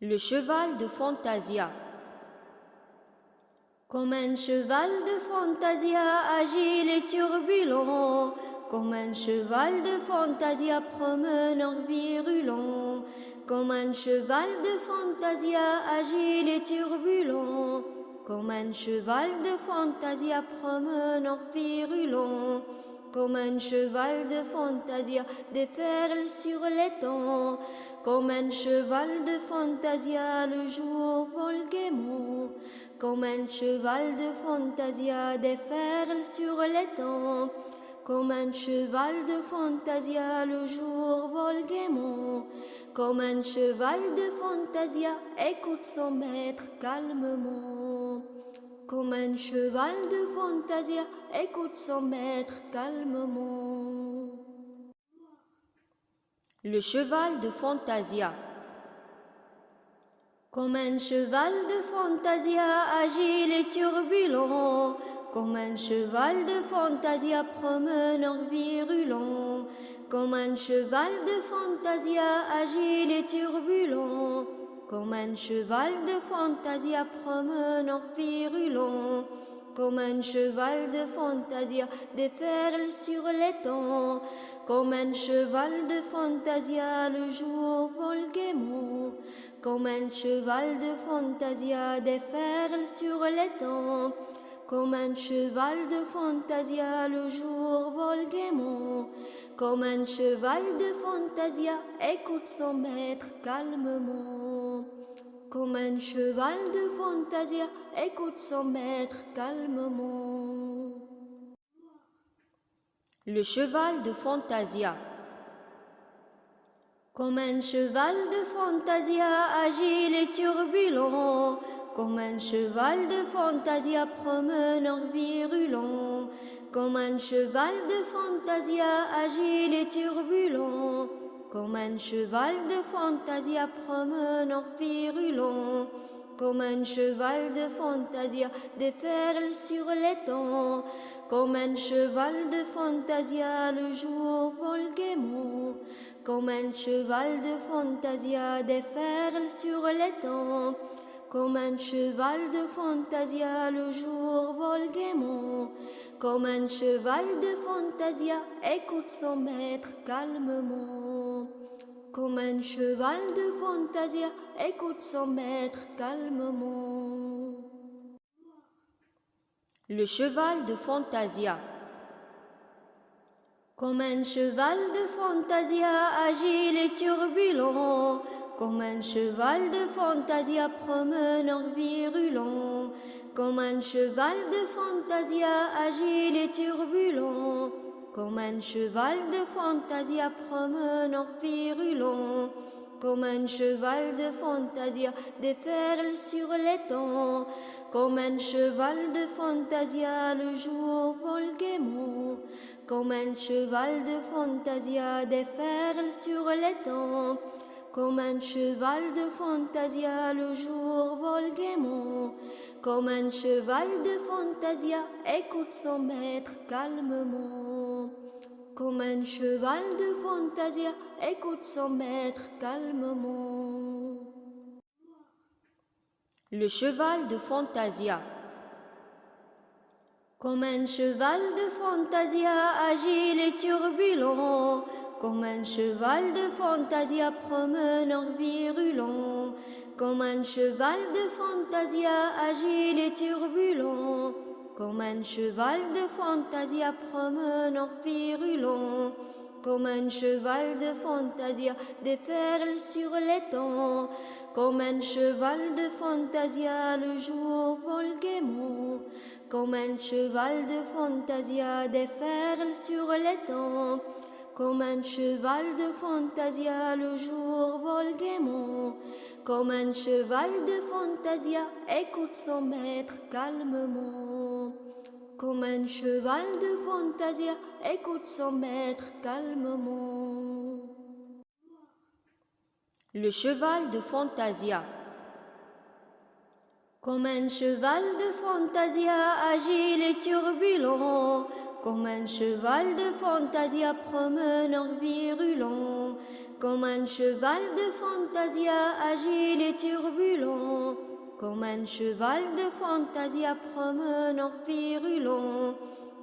Le cheval de Fantasia. Comme un cheval de Fantasia, agile et turbulent, comme un cheval de Fantasia promenant virulant, comme un cheval de Fantasia, agile et turbulent, comme un cheval de Fantasia promenant virulent, comme un cheval de Fantasia déferle sur l'étang, comme un cheval de Fantasia le jour vole gaiement, comme un cheval de Fantasia déferle sur l'étang, comme un cheval de Fantasia le jour vole gaiement, comme un cheval de Fantasia écoute son maître calmement, comme un cheval de Fantasia écoute son maître calmement. Le cheval de Fantasia. Comme un cheval de Fantasia agile et turbulent, comme un cheval de Fantasia promenant virulent, comme un cheval de Fantasia agile et turbulent, comme un cheval de Fantasia promenant virulent, comme un cheval de Fantasia déferle sur l'étang, comme un cheval de Fantasia le jour vole gaiement, comme un cheval de Fantasia déferle sur l'étang, comme un cheval de Fantasia le jour vole gaiement, comme un cheval de Fantasia écoute son maître calmement, comme un cheval de Fantasia écoute son maître calmement. Le cheval de Fantasia. Comme un cheval de Fantasia agile et turbulent, comme un cheval de Fantasia promenant virulent, comme un cheval de Fantasia agile et turbulent, comme un cheval de Fantasia promenant virulent, comme un cheval de Fantasia déferle sur l'étang, comme un cheval de Fantasia le jour vole gaiement, comme un cheval de Fantasia déferle sur l'étang, comme un cheval de Fantasia le jour vole gaiement, comme un cheval de Fantasia écoute son maître calmement, comme un cheval de Fantasia écoute son maître calmement. Le cheval de Fantasia. Comme un cheval de Fantasia agile et turbulent, comme un cheval de Fantasia promenant virulent, comme un cheval de Fantasia agile et turbulent, comme un cheval de Fantasia promenant virulent, comme un cheval de Fantasia déferle sur l'étang, comme un cheval de Fantasia le jour vole gaiement, comme un cheval de Fantasia déferle sur l'étang, comme un cheval de Fantasia le jour vole gaiement, comme un cheval de Fantasia écoute son maître calmement, comme un cheval de Fantasia écoute son maître calmement. Le cheval de Fantasia. Comme un cheval de Fantasia agile et turbulent, comme un cheval de Fantasia promenant virulent, comme un cheval de Fantasia agile et turbulent, comme un cheval de Fantasia promenant virulent, comme un cheval de Fantasia déferle sur l'étang, comme un cheval de Fantasia le jour vole gaiement, comme un cheval de Fantasia déferle sur l'étang, comme un cheval de Fantasia le jour vole gaiement, comme un cheval de Fantasia écoute son maître calmement, comme un cheval de Fantasia écoute son maître calmement. Le cheval de Fantasia. Comme un cheval de Fantasia agile et turbulent, comme un cheval de Fantasia promenant virulent, comme un cheval de fantasia agile et turbulent, comme un cheval de fantasia promenant virulent,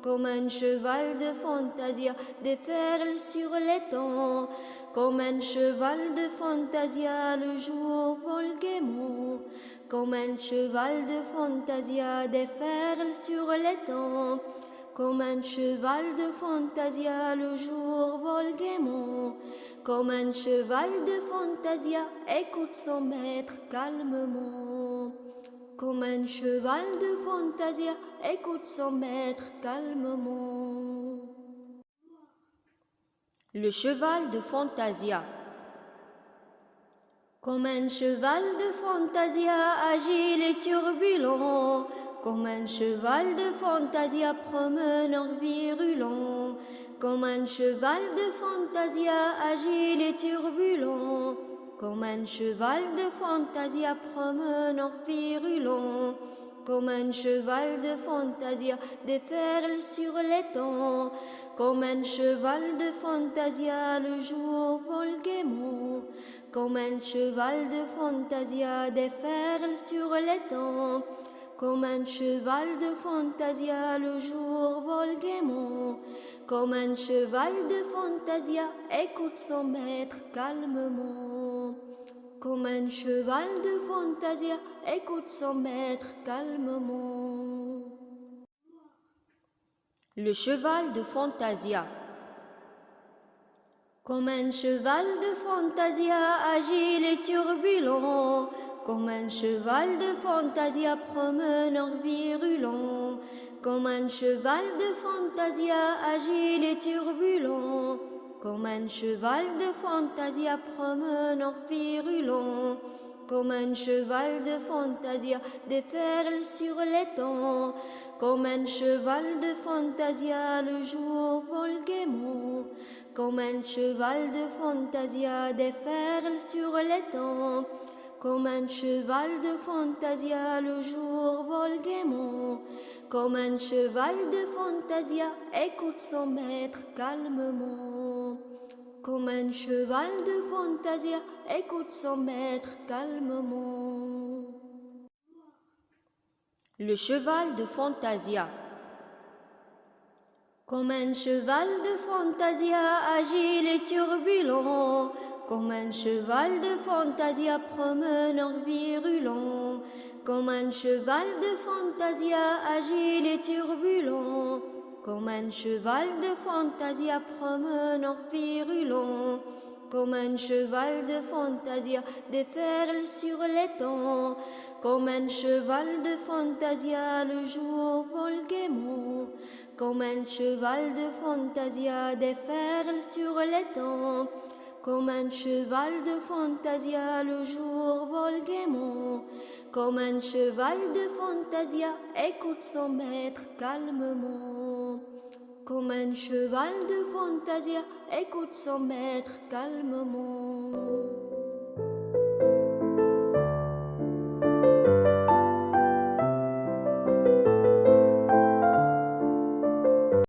comme un cheval de fantasia déferle sur l'étang, comme un cheval de fantasia le jour vole gaiement, comme un cheval de fantasia déferle sur l'étang, comme un cheval de fantasia le jour vole gaiement, comme un cheval de fantasia écoute son maître calmement. Comme un cheval de fantasia écoute son maître calmement. Le cheval de fantasia. Comme un cheval de fantasia agile et turbulent, comme un cheval de fantasia promenant virulent, comme un cheval de fantasia agile et turbulent, comme un cheval de fantasia promenant virulent, comme un cheval de fantasia déferle sur l'étang, comme un cheval de fantasia le jour vole gaiement, comme un cheval de fantasia déferle sur l'étang, comme un cheval de fantasia le jour vole gaiement, comme un cheval de fantasia écoute son maître calmement, comme un cheval de fantasia écoute son maître calmement. Le cheval de fantasia. Comme un cheval de fantasia agile et turbulent, comme un cheval de fantasia promenant virulent, comme un cheval de fantasia agile et turbulent, comme un cheval de fantasia promenant virulent, comme un cheval de fantasia déferle sur l'étang, comme un cheval de fantasia le jour vole gaiement, comme un cheval de fantasia déferle sur l'étang, comme un cheval de fantasia le jour vole gaiement, comme un cheval de fantasia écoute son maître calmement, comme un cheval de fantasia écoute son maître calmement. Le cheval de fantasia. Comme un cheval de fantasia agile et turbulent, comme un cheval de fantasia promenant virulent, comme un cheval de fantasia agile et turbulent, comme un cheval de fantasia promenant virulent, comme un cheval de fantasia déferle sur l'étang, comme un cheval de fantasia le jour vole gaiement, comme un cheval de fantasia déferle sur l'étang, comme un cheval de fantasia le jour vole gaiement, comme un cheval de fantasia écoute son maître calmement, comme un cheval de fantasia écoute son maître calmement.